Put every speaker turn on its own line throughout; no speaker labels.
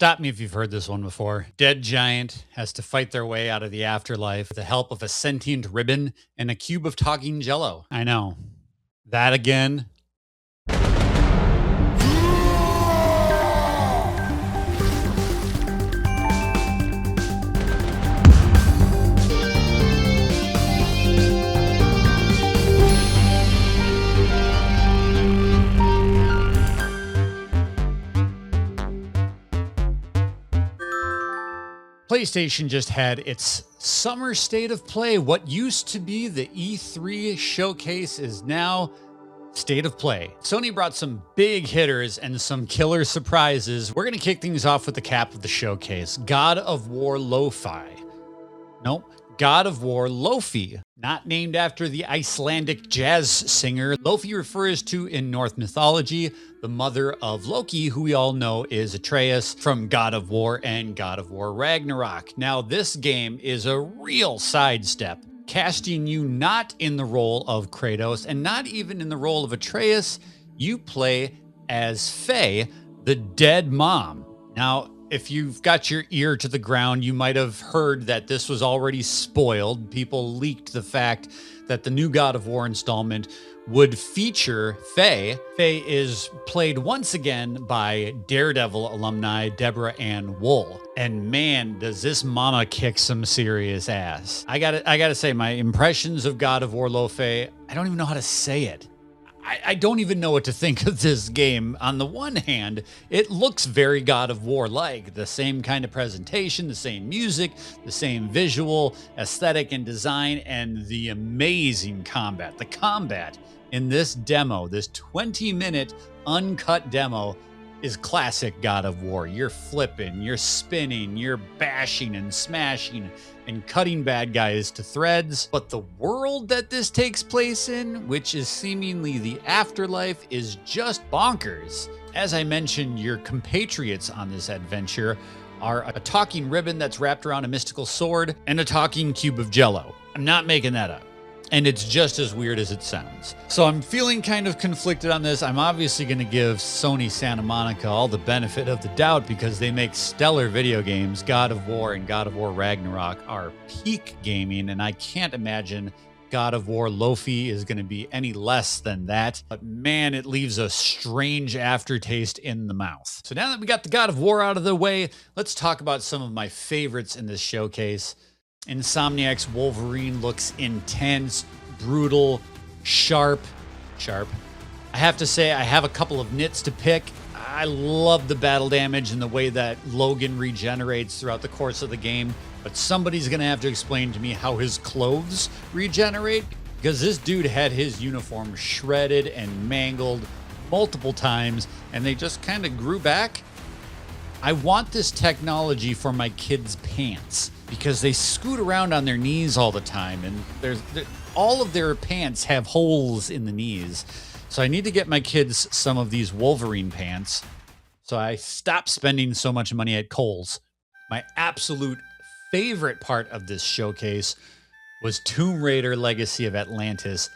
Stop me if you've heard this one before. Dead giant has to fight their way out of the afterlife with the help of a sentient ribbon and a cube of talking jello. I know. That again. PlayStation just had its summer state of play. What used to be the E3 showcase is now state of play. Sony brought some big hitters and some killer surprises. We're going to kick things off with the cap of the showcase. God of War Laufey. Nope. God of War Laufey, not named after the Icelandic jazz singer. Laufey refers to, in Norse mythology, the mother of Loki, who we all know is Atreus from God of War and God of War Ragnarok. Now, this game is a real sidestep, casting you not in the role of Kratos and not even in the role of Atreus. You play as Faye, the dead mom. Now, if you've got your ear to the ground, you might have heard that this was already spoiled. People leaked the fact that the new God of War installment would feature Faye. Faye is played once again by Daredevil alumni Deborah Ann Wool. And man, does this mama kick some serious ass. I gotta say, my impressions of God of War Laufey, I don't even know how to say it. I don't even know what to think of this game. On the one hand, it looks very God of War-like. The same kind of presentation, the same music, the same visual, aesthetic, and design, and the amazing combat. The combat in this demo, this 20-minute uncut demo, is classic God of War. You're flipping, you're spinning, you're bashing and smashing and cutting bad guys to threads. But the world that this takes place in, which is seemingly the afterlife, is just bonkers. As I mentioned, your compatriots on this adventure are a talking ribbon that's wrapped around a mystical sword and a talking cube of jello. I'm not making that up. And it's just as weird as it sounds. So I'm feeling kind of conflicted on this. I'm obviously going to give Sony Santa Monica all the benefit of the doubt because they make stellar video games. God of War and God of War Ragnarok are peak gaming, and I can't imagine God of War Laufey is going to be any less than that. But man, it leaves a strange aftertaste in the mouth. So now that we got the God of War out of the way, let's talk about some of my favorites in this showcase. Insomniac's Wolverine looks intense, brutal, sharp. I have to say, I have a couple of nits to pick. I love the battle damage and the way that Logan regenerates throughout the course of the game, but somebody's going to have to explain to me how his clothes regenerate, because this dude had his uniform shredded and mangled multiple times, and they just kind of grew back. I want this technology for my kids' pants because they scoot around on their knees all the time, and all of their pants have holes in the knees. So I need to get my kids some of these Wolverine pants so I stop spending so much money at Kohl's. My absolute favorite part of this showcase was Tomb Raider Legacy of Atlantis.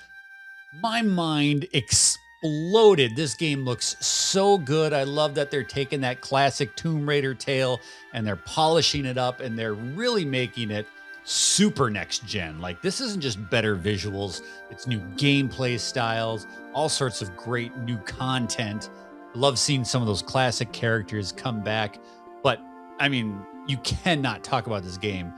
My mind exploded. This game looks so good. I love that they're taking that classic Tomb Raider tale and they're polishing it up and they're really making it super next gen. Like, this isn't just better visuals, it's new gameplay styles, all sorts of great new content. Love seeing some of those classic characters come back. But I mean, you cannot talk about this game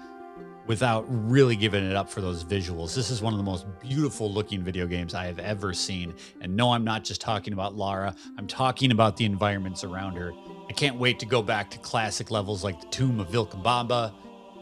without really giving it up for those visuals. This is one of the most beautiful looking video games I have ever seen. And no, I'm not just talking about Lara. I'm talking about the environments around her. I can't wait to go back to classic levels like the Tomb of Vilcabamba,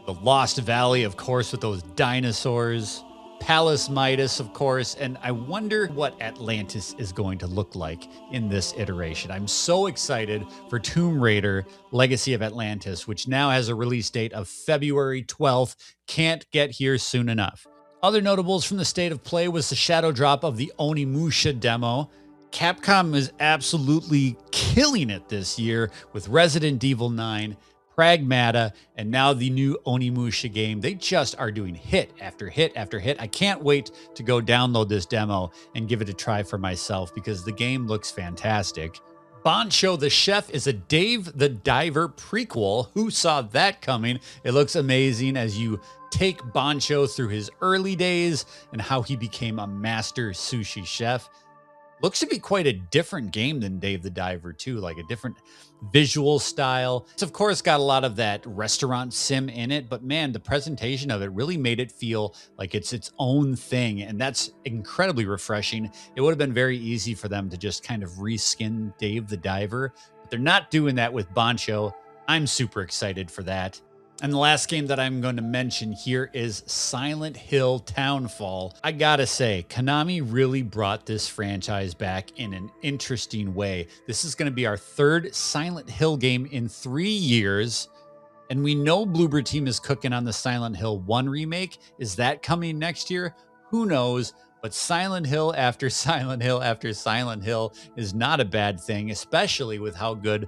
the Lost Valley, of course, with those dinosaurs, Palace Midas, of course, and I wonder what Atlantis is going to look like in this iteration. I'm so excited for Tomb Raider Legacy of Atlantis, which now has a release date of February 12th. Can't get here soon enough. Other notables from the state of play was the shadow drop of the Onimusha demo. Capcom is absolutely killing it this year with Resident Evil 9, Pragmata, and now the new Onimusha game. They just are doing hit after hit after hit. I can't wait to go download this demo and give it a try for myself because the game looks fantastic. Bancho the Chef is a Dave the Diver prequel. Who saw that coming? It looks amazing as you take Bancho through his early days and how he became a master sushi chef. Looks to be quite a different game than Dave the Diver too, like a different visual style. It's of course got a lot of that restaurant sim in it, but man, the presentation of it really made it feel like it's its own thing, and that's incredibly refreshing. It would have been very easy for them to just kind of reskin Dave the Diver, but they're not doing that with Bancho. I'm super excited for that. And the last game that I'm going to mention here is Silent Hill Townfall. I gotta say, Konami really brought this franchise back in an interesting way. This is going to be our third Silent Hill game in 3 years. And we know Bloober Team is cooking on the Silent Hill 1 remake. Is that coming next year? Who knows? But Silent Hill after Silent Hill after Silent Hill is not a bad thing, especially with how good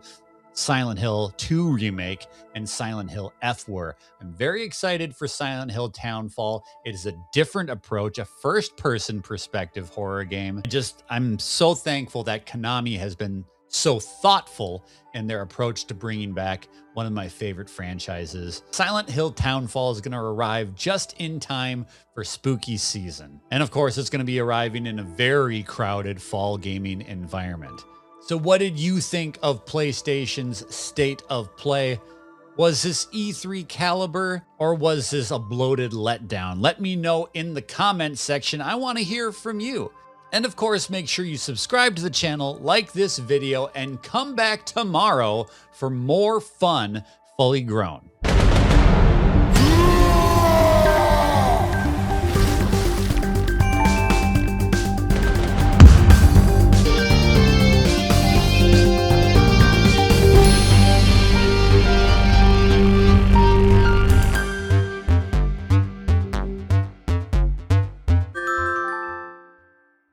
Silent Hill 2 remake and Silent Hill F were. I'm very excited for Silent Hill Townfall. It is a different approach, a first-person perspective horror game. I'm so thankful that Konami has been so thoughtful in their approach to bringing back one of my favorite franchises. Silent Hill Townfall is going to arrive just in time for spooky season. And of course, it's going to be arriving in a very crowded fall gaming environment. So what did you think of PlayStation's State of Play? Was this E3 caliber or was this a bloated letdown? Let me know in the comment section. I want to hear from you. And of course, make sure you subscribe to the channel, like this video, and come back tomorrow for more fun Fully Grown.